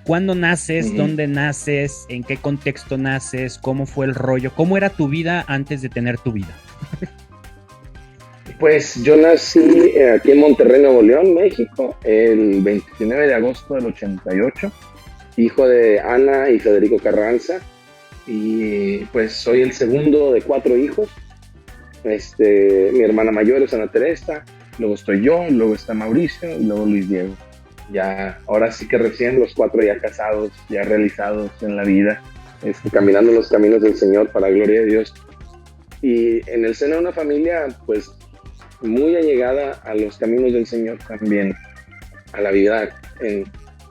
¿Cuándo naces? ¿Dónde naces? ¿En qué contexto naces? ¿Cómo fue el rollo? ¿Cómo era tu vida antes de tener tu vida? Pues yo nací aquí en Monterrey, Nuevo León, México, el 29 de agosto del 88, hijo de Ana y Federico Carranza, y pues soy el segundo de 4 hijos. Mi hermana mayor es Ana Teresa, luego estoy yo, luego está Mauricio y luego Luis Diego. Ya, ahora sí que recién los 4 ya casados, ya realizados en la vida, caminando los caminos del Señor para gloria de Dios. Y en el seno de una familia, pues muy allegada a los caminos del Señor también, a la vida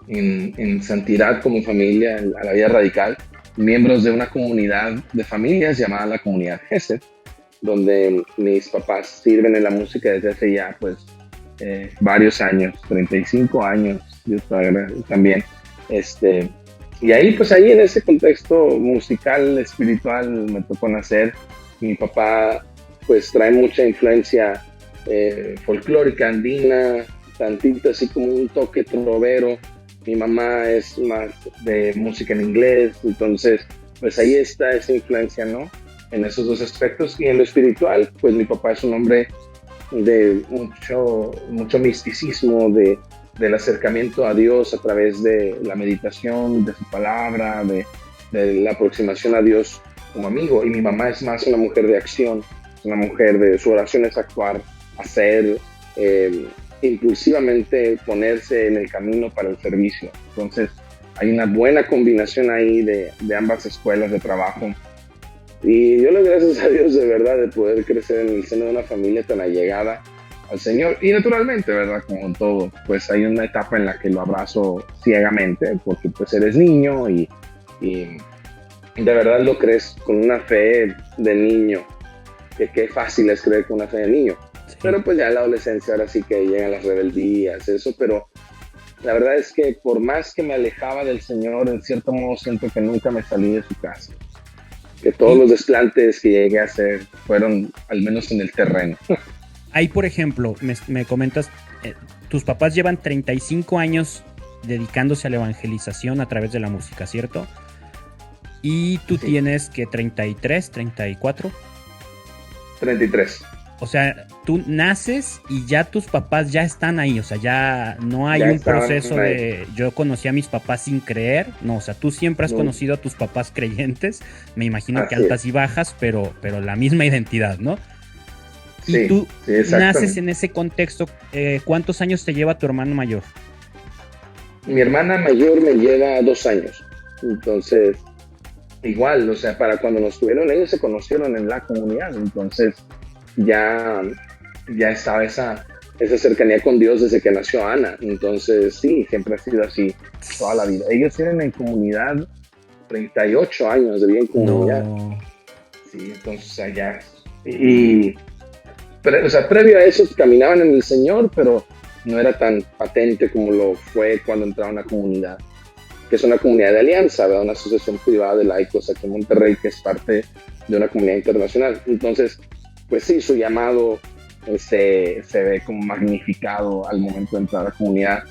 en santidad como familia, a la vida radical, miembros de una comunidad de familias llamada la Comunidad Gesed, donde mis papás sirven en la música desde hace ya pues varios años, 35 años, Dios también. Y ahí pues ahí en ese contexto musical, espiritual, me tocó nacer. Mi papá pues trae mucha influencia folclórica andina, tantito así como un toque trovero. Mi mamá es más de música en inglés, entonces pues ahí está esa influencia, ¿no? En esos dos aspectos. Y en lo espiritual, pues mi papá es un hombre de mucho misticismo, del acercamiento a Dios a través de la meditación, de su palabra, de la aproximación a Dios como amigo. Y mi mamá es más una mujer de acción, una mujer de su oración es actuar, hacer, impulsivamente ponerse en el camino para el servicio. Entonces hay una buena combinación ahí de ambas escuelas de trabajo. Y yo le doy gracias a Dios de verdad de poder crecer en el seno de una familia tan allegada al Señor. Y naturalmente, ¿verdad? Como en todo, pues hay una etapa en la que lo abrazo ciegamente, porque pues eres niño y de verdad lo crees con una fe de niño, que qué fácil es creer con una fe de niño. Sí. Pero pues ya en la adolescencia ahora sí que llegan las rebeldías, eso, pero la verdad es que por más que me alejaba del Señor, en cierto modo siento que nunca me salí de su casa. Que todos los desplantes que llegué a hacer fueron al menos en el terreno. Ahí, por ejemplo, me comentas, tus papás llevan 35 años dedicándose a la evangelización a través de la música, ¿cierto? Y tú sí. Tienes que 33, 34. 33. O sea, tú naces y ya tus papás ya están ahí, o sea, ya no hay un proceso de yo conocí a mis papás sin creer, no, o sea, tú siempre has conocido a tus papás creyentes, me imagino que altas y bajas, pero la misma identidad, ¿no? Sí, y tú naces en ese contexto, ¿cuántos años te lleva tu hermano mayor? Mi hermana mayor me lleva 2 años, entonces igual, o sea, para cuando nos tuvieron, ellos se conocieron en la comunidad, entonces ya estaba esa cercanía con Dios desde que nació Ana. Entonces sí, siempre ha sido así toda la vida. Ellos tienen en comunidad 38 años de vida en comunidad. No. Sí, entonces allá. O sea, previo a eso caminaban en el Señor, pero no era tan patente como lo fue cuando entraron a la comunidad, que es una comunidad de alianza, ¿verdad? Una asociación privada de laicos aquí en Monterrey, que es parte de una comunidad internacional. Entonces, pues sí, su llamado se ve como magnificado al momento de entrar a la comunidad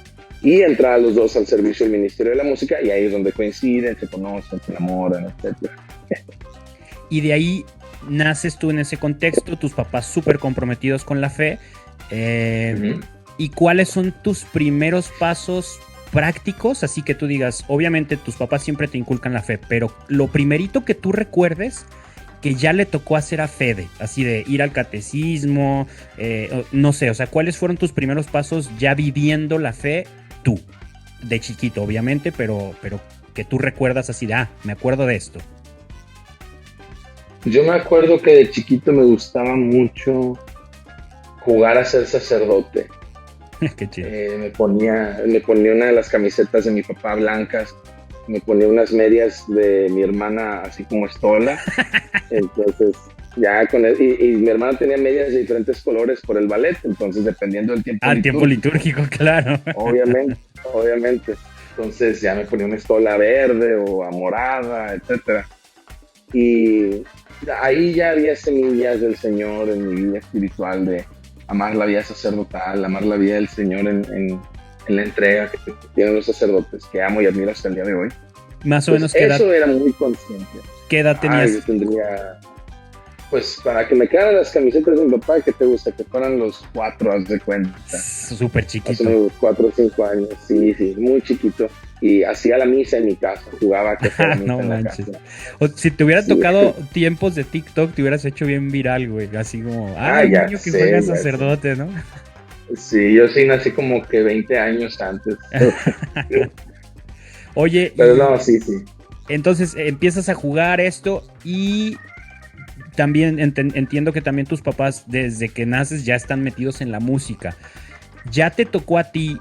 y entrar a los dos al servicio del Ministerio de la Música, y ahí es donde coinciden, se conocen, se enamoran, etc. Y de ahí naces tú en ese contexto, tus papás súper comprometidos con la fe. ¿Y cuáles son tus primeros pasos prácticos? Así que tú digas, obviamente tus papás siempre te inculcan la fe, pero lo primerito que tú recuerdes que ya le tocó hacer a Fede, así de ir al catecismo, no sé, o sea, ¿cuáles fueron tus primeros pasos ya viviendo la fe tú? De chiquito, obviamente, pero que tú recuerdas así de, me acuerdo de esto. Yo me acuerdo que de chiquito me gustaba mucho jugar a ser sacerdote. Qué chido. Me ponía una de las camisetas de mi papá blancas, me ponía unas medias de mi hermana así como estola. Entonces ya y mi hermana tenía medias de diferentes colores por el ballet, entonces dependiendo del tiempo litúrgico. Tiempo litúrgico, claro. Obviamente. Entonces ya me ponía una estola verde o morada, etcétera. Y ahí ya había semillas del Señor en mi vida espiritual, de amar la vida sacerdotal, amar la vida del Señor en en la entrega que tienen los sacerdotes, que amo y admiro hasta el día de hoy. Más o Pues menos, ¿qué edad? eso era muy consciente. ¿Qué edad tenías? Yo tendría, pues para que me quedaran las camisetas de mi papá, ¿qué te gusta? Que fueran los 4, haz de cuenta. Súper chiquito. Hace unos 4 o 5 años, sí, muy chiquito. Y hacía la misa en mi casa, jugaba que fuera misa no en la manches. casa. O, si te hubiera tocado tiempos de TikTok, te hubieras hecho bien viral, güey. Así como, el ya niño que sé, juega ya sacerdote, ¿no? Sí, yo sí nací como que 20 años antes. Oye, Pero no, sí. Entonces empiezas a jugar esto y también entiendo que también tus papás desde que naces ya están metidos en la música. ¿Ya te tocó a ti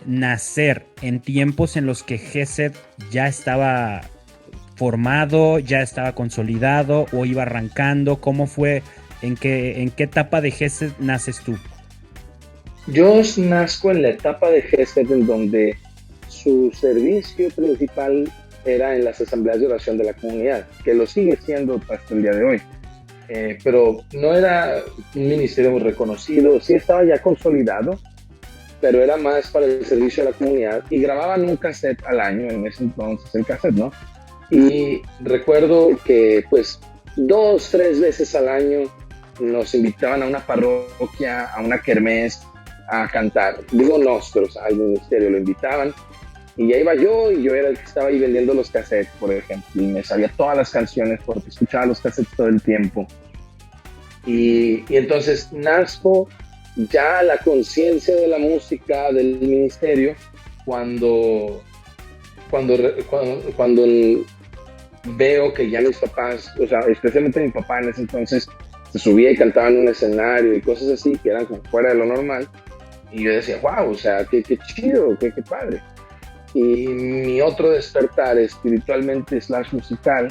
nacer en tiempos en los que GESED ya estaba formado, ya estaba consolidado o iba arrancando? ¿Cómo fue? ¿En qué etapa de GESED naces tú? Yo nazco en la etapa de GESED en donde su servicio principal era en las asambleas de oración de la comunidad, que lo sigue siendo hasta el día de hoy. Pero no era un ministerio muy reconocido, sí estaba ya consolidado, pero era más para el servicio de la comunidad y grababan un cassette al año, en ese entonces el cassette, ¿no? Y recuerdo que pues 2, 3 veces al año nos invitaban a una parroquia, a una kermés, a cantar. Digo nosotros, al ministerio lo invitaban y ya iba yo y yo era el que estaba ahí vendiendo los cassettes, por ejemplo, y me sabía todas las canciones porque escuchaba los cassettes todo el tiempo. Y entonces nazco ya la conciencia de la música del ministerio cuando veo que ya mis papás, o sea, especialmente mi papá en ese entonces, se subía y cantaba en un escenario y cosas así que eran como fuera de lo normal. Y yo decía, wow, o sea, qué chido, qué padre. Y mi otro despertar espiritualmente / musical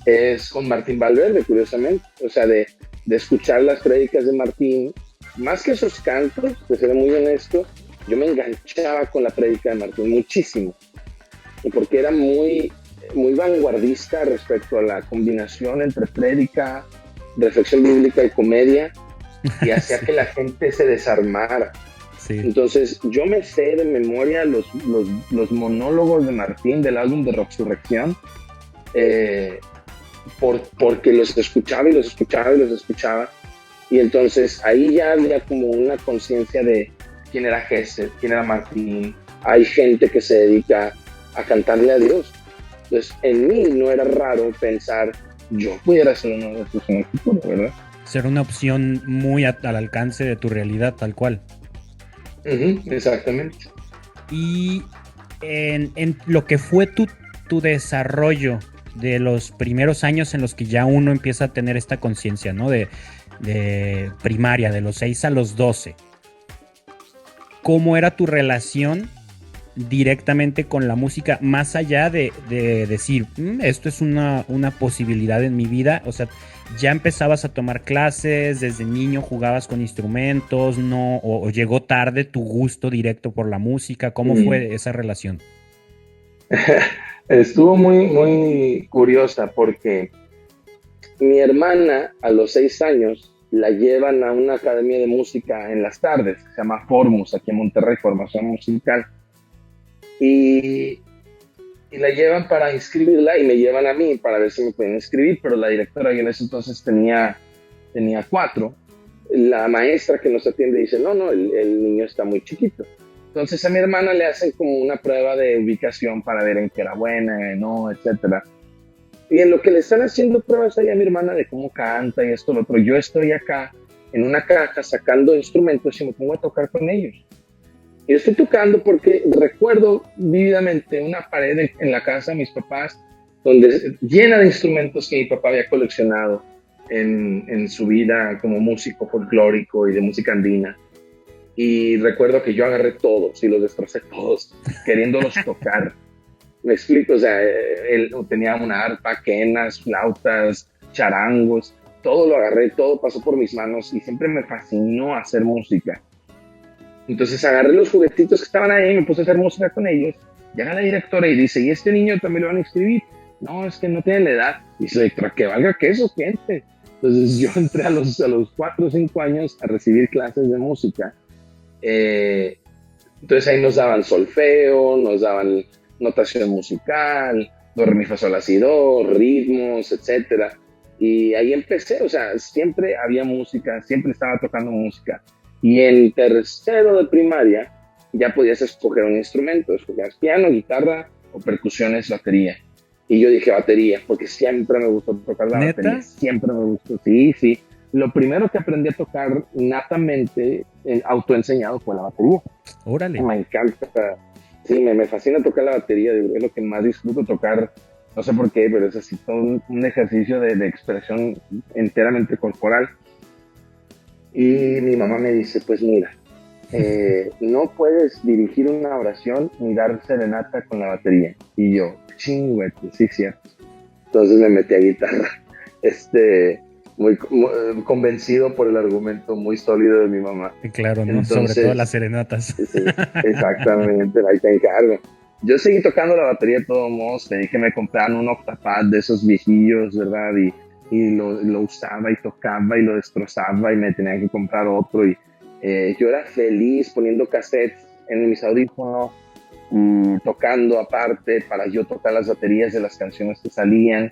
es con Martín Valverde, curiosamente. O sea, de escuchar las prédicas de Martín, más que sus cantos, de ser muy honesto, yo me enganchaba con la prédica de Martín muchísimo. Y porque era muy vanguardista respecto a la combinación entre prédica, reflexión bíblica y comedia, y hacía que la gente se desarmara. Sí. Entonces yo me sé de memoria los monólogos de Martín del álbum de Rocksurrección, porque los escuchaba y entonces ahí ya había como una conciencia de quién era GESED, quién era Martín. Hay gente que se dedica a cantarle a Dios. Entonces en mí no era raro pensar yo pudiera ser uno de estos en el futuro, ¿verdad? Ser una opción muy al alcance de tu realidad, tal cual. Exactamente. Y en lo que fue tu desarrollo de los primeros años en los que ya uno empieza a tener esta conciencia, ¿no? De primaria, de los 6 a los 12. ¿Cómo era tu relación directamente con la música, más allá de decir, esto es una posibilidad en mi vida? O sea, ¿ya empezabas a tomar clases? ¿Desde niño jugabas con instrumentos? ¿No? ¿O llegó tarde tu gusto directo por la música? ¿Cómo fue esa relación? Estuvo muy curiosa porque mi hermana a los 6 años la llevan a una academia de música en las tardes, se llama Formus, aquí en Monterrey, formación musical. Y la llevan para inscribirla y me llevan a mí para ver si me pueden inscribir, pero la directora yo en ese entonces tenía 4. La maestra que nos atiende dice, no, el niño está muy chiquito. Entonces a mi hermana le hacen como una prueba de ubicación para ver en qué era buena, no, etcétera. Y en lo que le están haciendo pruebas ahí a mi hermana de cómo canta y esto, lo otro, yo estoy acá en una caja sacando instrumentos y me pongo a tocar con ellos. Y yo estoy tocando porque recuerdo vívidamente una pared en la casa de mis papás llena de instrumentos que mi papá había coleccionado en su vida como músico folclórico y de música andina. Y recuerdo que yo agarré todos y los destrocé todos, queriéndolos tocar. Me explico, o sea, él tenía una arpa, quenas, flautas, charangos, todo lo agarré, todo pasó por mis manos y siempre me fascinó hacer música. Entonces agarré los juguetitos que estaban ahí y me puse a hacer música con ellos. Llega la directora y dice, ¿y este niño también lo van a inscribir? No, es que no tiene la edad. Y dice, directora, que valga queso, gente. Entonces yo entré a los 4 o 5 años a recibir clases de música. Entonces ahí nos daban solfeo, nos daban notación musical, do, re, mi, fa, sol, la, si, do, ritmos, etcétera. Y ahí empecé, o sea, siempre había música, siempre estaba tocando música. Y en tercero de primaria ya podías escoger un instrumento, escogías piano, guitarra o percusiones, batería. Y yo dije batería, porque siempre me gustó tocar la ¿Neta? batería, siempre me gustó, sí, sí. Lo primero que aprendí a tocar natamente, autoenseñado, fue la batería. Órale. Me encanta, sí, me fascina tocar la batería, es lo que más disfruto tocar, no sé por qué, pero es así todo un ejercicio de expresión enteramente corporal. Y mi mamá me dice, pues mira, no puedes dirigir una oración ni dar serenata con la batería. Y yo, chingüete, sí, cierto. Entonces me metí a guitarra, muy convencido por el argumento muy sólido de mi mamá. Claro, ¿no? Entonces, sobre todo las serenatas. sí, exactamente, ahí te encargo. Yo seguí tocando la batería de todos modos, pedí que me compraran un octapad de esos viejillos, ¿verdad? Y lo usaba y tocaba y lo destrozaba y me tenía que comprar otro. Y yo era feliz poniendo cassettes en mis audífonos y tocando aparte para yo tocar las baterías de las canciones que salían.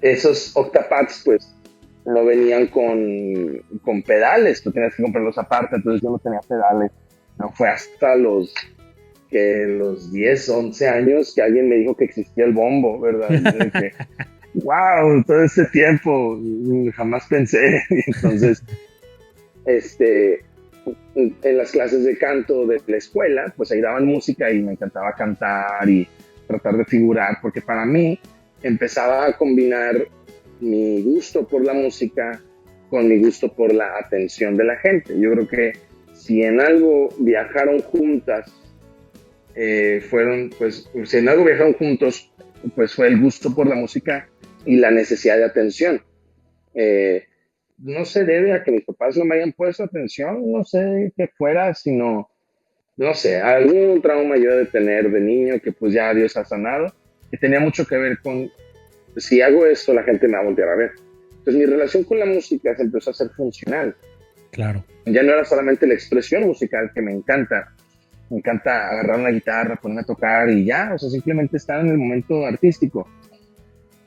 Esos octapads, pues, no venían con pedales, tú tenías que comprarlos aparte, entonces yo no tenía pedales. No fue hasta los 10, 11 años que alguien me dijo que existía el bombo, ¿verdad? Y yo dije, wow, todo este tiempo jamás pensé. Entonces, en las clases de canto de la escuela, pues ahí daban música y me encantaba cantar y tratar de figurar, porque para mí empezaba a combinar mi gusto por la música con mi gusto por la atención de la gente. Yo creo que si en algo viajaron juntas, si en algo viajaron juntos, pues fue el gusto por la música y la necesidad de atención. No se debe a que mis papás no me hayan puesto atención, no sé qué fuera, sino, no sé, algún trauma yo de tener de niño que pues ya Dios ha sanado, que tenía mucho que ver con, si hago esto, la gente me va a voltear a ver. Entonces mi relación con la música se empezó a hacer funcional. Claro. Ya no era solamente la expresión musical que me encanta agarrar una guitarra, ponerme a tocar y ya, o sea, simplemente estar en el momento artístico,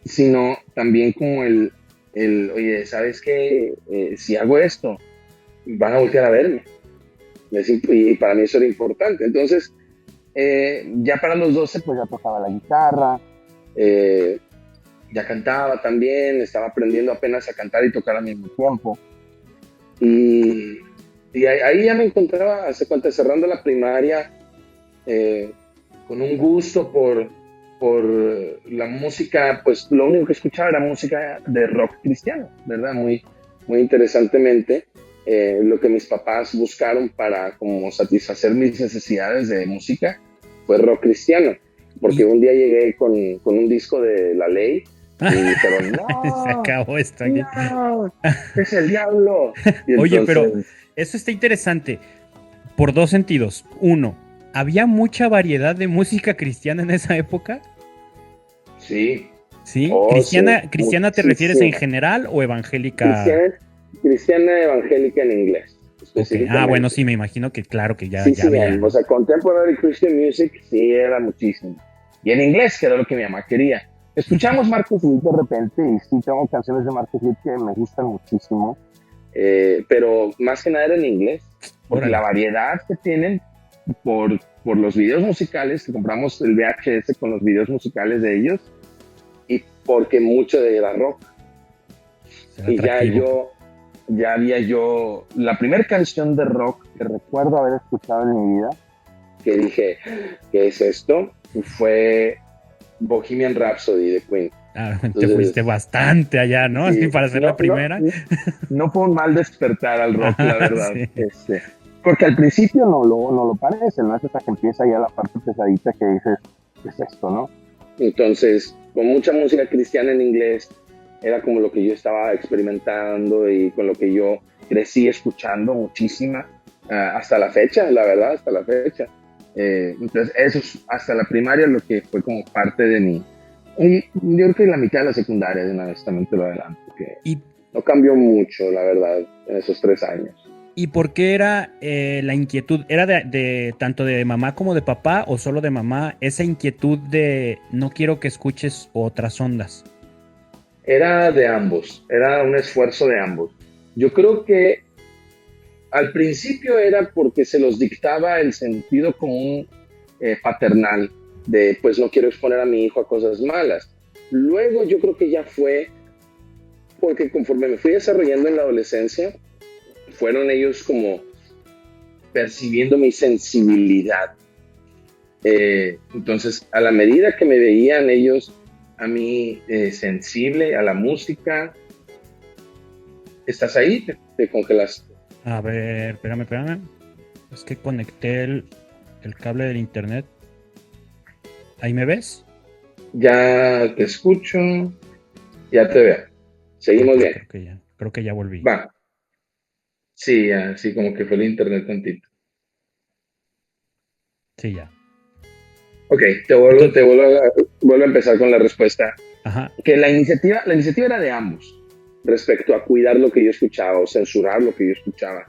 sino también como oye, ¿sabes qué? Si hago esto, van a voltear a verme. Y para mí eso era importante. Entonces, ya para los 12, pues ya tocaba la guitarra, ya cantaba también, estaba aprendiendo apenas a cantar y tocar al mismo tiempo. Y ahí ya me encontraba, hace cuenta, cerrando la primaria, con un gusto por la música, pues lo único que escuchaba era música de rock cristiano, ¿verdad? Muy, muy interesantemente, lo que mis papás buscaron para como satisfacer mis necesidades de música fue rock cristiano, porque un día llegué con un disco de La Ley y dijeron, no, se acabó esto aquí. No, es el diablo. Y Oye, entonces, pero eso está interesante por dos sentidos. Uno, ¿había mucha variedad de música cristiana en esa época? sí. ¿Sí? Oh, ¿Cristiana, sí. ¿cristiana te refieres en general o evangélica? Cristiana evangélica en inglés. Okay. Ah, bueno, sí, me imagino que claro que ya, Sí, ya había. o sea, contemporary Christian music sí era muchísimo. Y en inglés, que era lo que mi mamá quería. Escuchamos Marcos Witt de repente y sí tengo canciones de Marcos Witt que me gustan muchísimo. Pero más que nada era en inglés. Porque Órale. la variedad que tienen por los videos musicales, que compramos el VHS con los videos musicales de ellos, y porque mucho de era rock. Será Y atractivo. ya había yo, la primera canción de rock que recuerdo haber escuchado en mi vida, que dije, ¿qué es esto? Fue Bohemian Rhapsody de Queen. Ah, entonces, te fuiste bastante allá, ¿no? Sí, Así para ser la primera. No fue un mal despertar al rock, la verdad. Sí. Porque al principio no lo parece, ¿no? Es hasta que empieza ya la parte pesadita que dices, ¿qué es esto, no? Entonces, con mucha música cristiana en inglés, era como lo que yo estaba experimentando y con lo que yo crecí escuchando muchísima, hasta la fecha, la verdad, hasta la fecha. Entonces, eso es hasta la primaria lo que fue como parte de mí. Y yo creo que la mitad de la secundaria, de una vez también te lo adelanto, que no cambió mucho, la verdad, en esos 3 años. ¿Y por qué era la inquietud? ¿Era de tanto de mamá como de papá o solo de mamá? Esa inquietud de no quiero que escuches otras ondas. Era de ambos, era un esfuerzo de ambos. Yo creo que al principio era porque se los dictaba el sentido común paternal de pues no quiero exponer a mi hijo a cosas malas. Luego yo creo que ya fue porque conforme me fui desarrollando en la adolescencia, fueron ellos como percibiendo mi sensibilidad. Entonces, a la medida que me veían ellos a mí sensible a la música, ¿estás ahí? ¿Te congelaste? A ver, espérame. Es que conecté el cable del internet. ¿Ahí me ves? Ya te escucho, ya te veo. Seguimos bien. Creo que ya volví. Va. Sí, así como que fue el internet tantito. Sí, ya. Ok, vuelvo a empezar con la respuesta. Ajá. Que la iniciativa era de ambos respecto a cuidar lo que yo escuchaba o censurar lo que yo escuchaba.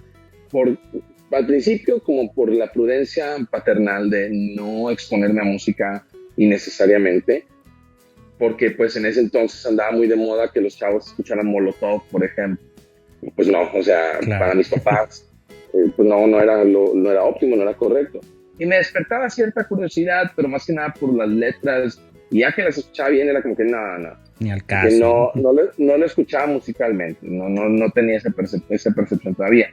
Al principio, como por la prudencia paternal de no exponerme a música innecesariamente, porque pues en ese entonces andaba muy de moda que los chavos escucharan Molotov, por ejemplo. Y pues no, o sea, claro. Para mis papás, pues no era óptimo, no era correcto. Y me despertaba cierta curiosidad, pero más que nada por las letras, y ya que las escuchaba bien, era como que no. Ni al caso. No lo escuchaba musicalmente, no tenía esa percepción todavía.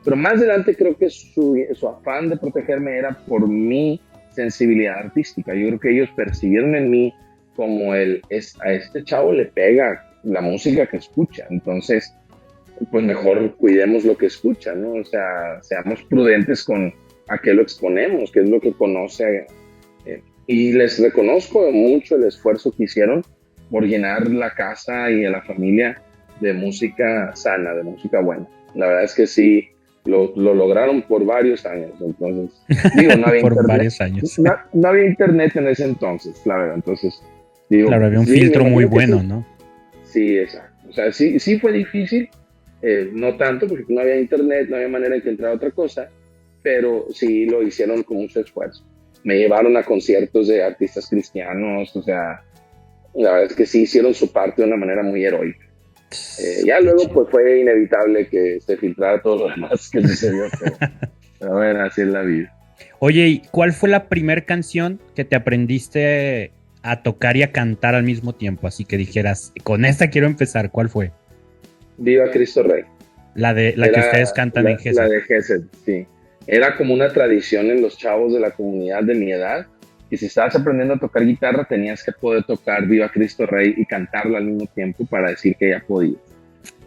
Pero más adelante creo que su afán de protegerme era por mi sensibilidad artística. Yo creo que ellos percibieron en mí como a este chavo le pega la música que escucha, entonces pues mejor cuidemos lo que escucha, ¿no? O sea, seamos prudentes con a qué lo exponemos, qué es lo que conoce. Y les reconozco mucho el esfuerzo que hicieron por llenar la casa y a la familia de música sana, de música buena. La verdad es que sí, lo lograron por varios años. Entonces, digo, no había por internet. Varios años. No había internet en ese entonces, la verdad. Entonces, digo, claro, había un filtro muy bueno, ¿no? Sí, exacto. O sea, sí fue difícil, no tanto porque no había internet, no había manera de encontrar otra cosa, pero sí lo hicieron con mucho esfuerzo. Me llevaron a conciertos de artistas cristianos, o sea, la verdad es que sí hicieron su parte de una manera muy heroica. Ya luego pues fue inevitable que se filtrara todo lo demás que sucedió, pero bueno, así es la vida. Oye, ¿y cuál fue la primera canción que te aprendiste a tocar y a cantar al mismo tiempo? Así que dijeras, con esta quiero empezar, ¿cuál fue? Viva Cristo Rey. La que ustedes cantan en Gesed. La de Gesed, sí. Era como una tradición en los chavos de la comunidad de mi edad, y si estabas aprendiendo a tocar guitarra tenías que poder tocar Viva Cristo Rey y cantarla al mismo tiempo para decir que ya podías.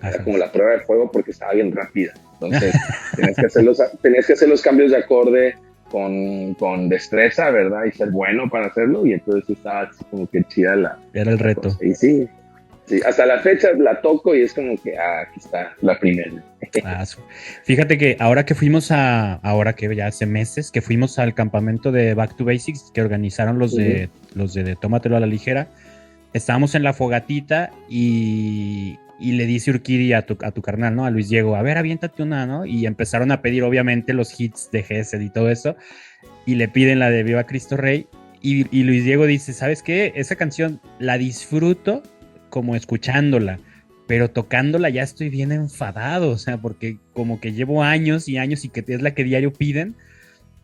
Era como la prueba de fuego porque estaba bien rápida. Entonces tenías que hacer los cambios de acorde con destreza, ¿verdad? Y ser bueno para hacerlo, y entonces estaba así como que chida Era el reto. Y sí, hasta la fecha la toco y es como que, aquí está la primera. Fíjate que ahora que ya hace meses, que fuimos al campamento de Back to Basics que organizaron los de Tómatelo a la ligera, estábamos en la fogatita y le dice Urquidi a tu carnal, ¿no? A Luis Diego, a ver, aviéntate una, ¿no? Y empezaron a pedir obviamente los hits de Gesed y todo eso, y le piden la de Viva Cristo Rey, y Luis Diego dice, ¿sabes qué? Esa canción la disfruto como escuchándola, pero tocándola ya estoy bien enfadado, o sea, porque como que llevo años y años y que es la que diario piden,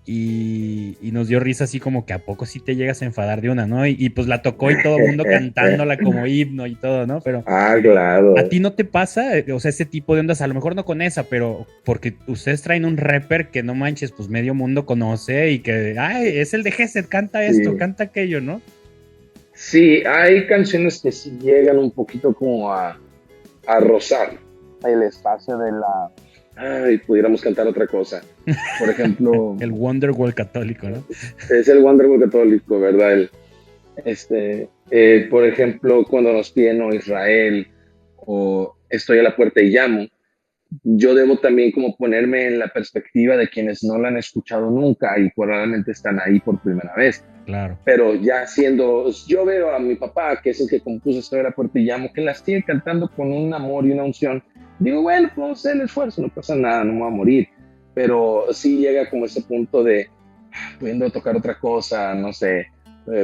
y nos dio risa así como que a poco sí te llegas a enfadar de una, ¿no? Y pues la tocó y todo el mundo cantándola como himno y todo, ¿no? Pero claro. ¿A ti no te pasa? O sea, ese tipo de ondas, a lo mejor no con esa, pero porque ustedes traen un rapper que no manches, pues medio mundo conoce y que, es el de Gesed, canta esto, canta aquello, ¿no? Sí, hay canciones que sí llegan un poquito como a rozar el espacio de la... pudiéramos cantar otra cosa. Por ejemplo... el Wonderwall católico, ¿no? Es el Wonderwall católico, ¿verdad? Por ejemplo, cuando nos piden o Israel o Estoy a la puerta y llamo, yo debo también como ponerme en la perspectiva de quienes no la han escuchado nunca y probablemente están ahí por primera vez. Claro. Pero ya yo veo a mi papá, que es el que compuso Estoy a la puerta y llamo, que la sigue cantando con un amor y una unción digo, bueno, pues vamos a hacer el esfuerzo, no pasa nada, no me voy a morir. Pero sí llega como ese punto de, pudiendo tocar otra cosa, no sé,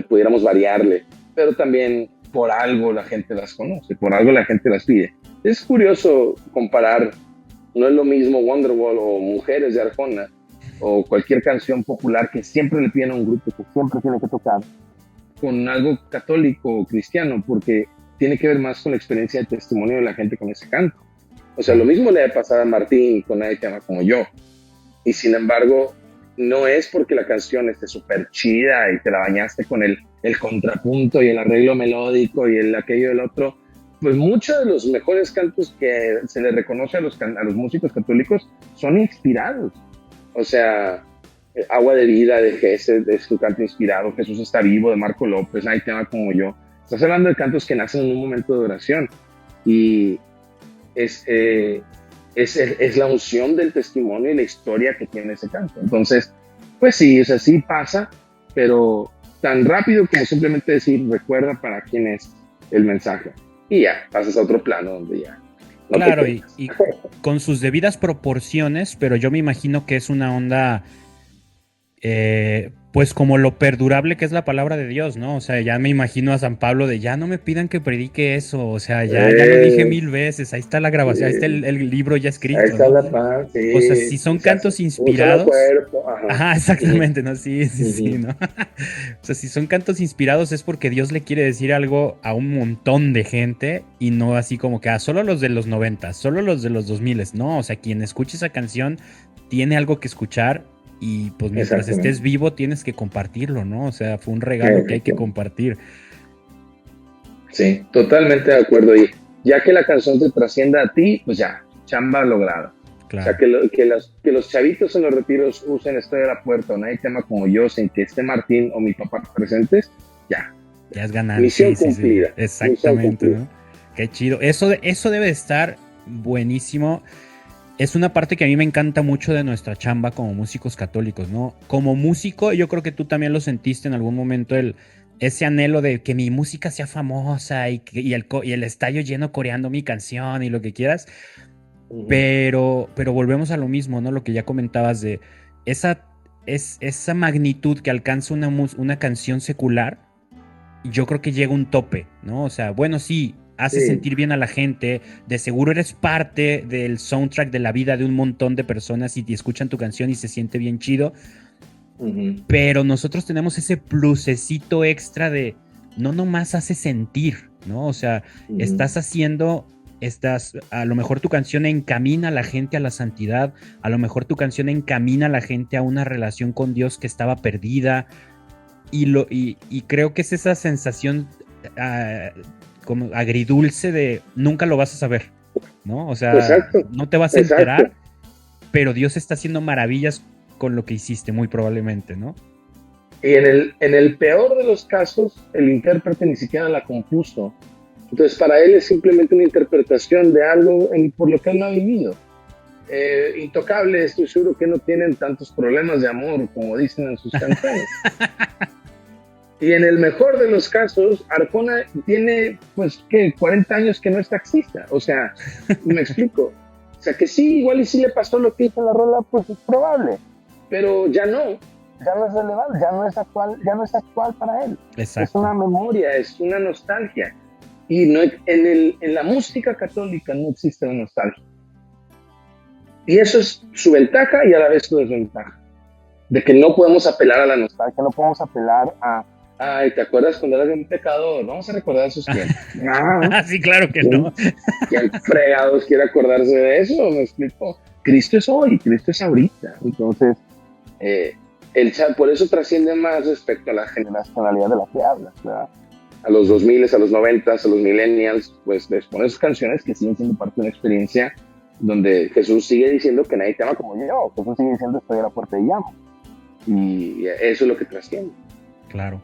pudiéramos variarle. Pero también por algo la gente las conoce, por algo la gente las pide. Es curioso comparar, no es lo mismo Wonderwall o Mujeres de Arjona o cualquier canción popular que siempre le piden a un grupo que siempre tiene que tocar con algo católico o cristiano, porque tiene que ver más con la experiencia de testimonio de la gente con ese canto. O sea, lo mismo le ha pasado a Martín con Nadie te ama como yo. Y sin embargo, no es porque la canción esté súper chida y te la bañaste con el contrapunto y el arreglo melódico y el aquello del otro. Pues muchos de los mejores cantos que se le reconoce a los músicos católicos son inspirados. O sea, Agua de Vida de Gesed es un canto inspirado, Jesús está vivo de Marco López, Nadie te ama como yo. Estás hablando de cantos que nacen en un momento de oración y es la unción del testimonio y la historia que tiene ese canto. Entonces, pues sí, o sea, sí pasa, pero tan rápido como simplemente decir, recuerda para quién es el mensaje. Y ya, pasas a otro plano donde ya. No, claro, y con sus debidas proporciones, pero yo me imagino que es una onda, pues como lo perdurable que es la palabra de Dios, ¿no? O sea, ya me imagino a San Pablo de ya no me pidan que predique eso, o sea, ya lo dije 1000 veces, ahí está la grabación, ahí está el libro ya escrito. Ahí está, ¿no? la paz, sí. O sea, si son cantos inspirados. Un solo cuerpo, ajá, exactamente, ¿no? Sí, ¿no? O sea, si son cantos inspirados es porque Dios le quiere decir algo a un montón de gente y no así como que solo los de los 90, solo los de los 2000, no, o sea, quien escuche esa canción tiene algo que escuchar y pues mientras estés vivo tienes que compartirlo, ¿no? O sea, fue un regalo que hay que compartir. Sí, totalmente de acuerdo. Y ya que la canción te trascienda a ti, pues ya, chamba lograda. Claro. O sea, que los chavitos en los retiros usen Estoy a la puerta o Nadie te ama como yo, sin que esté Martín o mi papá presentes, ya. Ya es ganancia. Misión cumplida. Sí. Exactamente, ¿no? Qué chido. Eso debe de estar buenísimo. Es una parte que a mí me encanta mucho de nuestra chamba como músicos católicos, ¿no? Como músico, yo creo que tú también lo sentiste en algún momento, ese anhelo de que mi música sea famosa y el estadio lleno coreando mi canción y lo que quieras. Pero volvemos a lo mismo, ¿no? Lo que ya comentabas de esa magnitud que alcanza una canción secular, yo creo que llega a un tope, ¿no? O sea, bueno, sí, hace sentir bien a la gente, de seguro eres parte del soundtrack de la vida de un montón de personas y te escuchan tu canción y se siente bien chido, pero nosotros tenemos ese plusecito extra de no nomás hace sentir, ¿no? O sea, estás haciendo... a lo mejor tu canción encamina a la gente a la santidad, a lo mejor tu canción encamina a la gente a una relación con Dios que estaba perdida, y creo que es esa sensación como agridulce de nunca lo vas a saber, ¿no? O sea, no te vas a enterar, pero Dios está haciendo maravillas con lo que hiciste, muy probablemente, ¿no? Y en el peor de los casos, el intérprete ni siquiera la compuso. Entonces, para él es simplemente una interpretación de algo por lo que él no ha vivido. Intocable, estoy seguro que no tienen tantos problemas de amor como dicen en sus canciones. Y en el mejor de los casos, Arjona tiene, pues, ¿qué? 40 años que no es taxista. O sea, me explico. O sea, que sí, igual y sí le pasó lo que hizo en la rola, pues es probable. Pero ya no es relevante, ya no es actual para él. Exacto. Es una memoria, es una nostalgia. Y no, en la música católica no existe la nostalgia. Y eso es su ventaja y a la vez su desventaja. De que no podemos apelar a la nostalgia, no podemos apelar a, ay, ¿te acuerdas cuando eras un pecador? Vamos a recordar esos tiempos. Sí, claro que no. ¿Quién fregados quiere acordarse de eso? Me explico. Cristo es hoy, Cristo es ahorita. Entonces, por eso trasciende más respecto a la generacionalidad de la que hablas, ¿verdad? A los 2000, a los 90, a los millennials, pues les pones canciones que siguen siendo parte de una experiencia donde Jesús sigue diciendo que nadie te ama como yo. Jesús sigue diciendo estoy a la puerta y llamo. Y eso es lo que trasciende. Claro.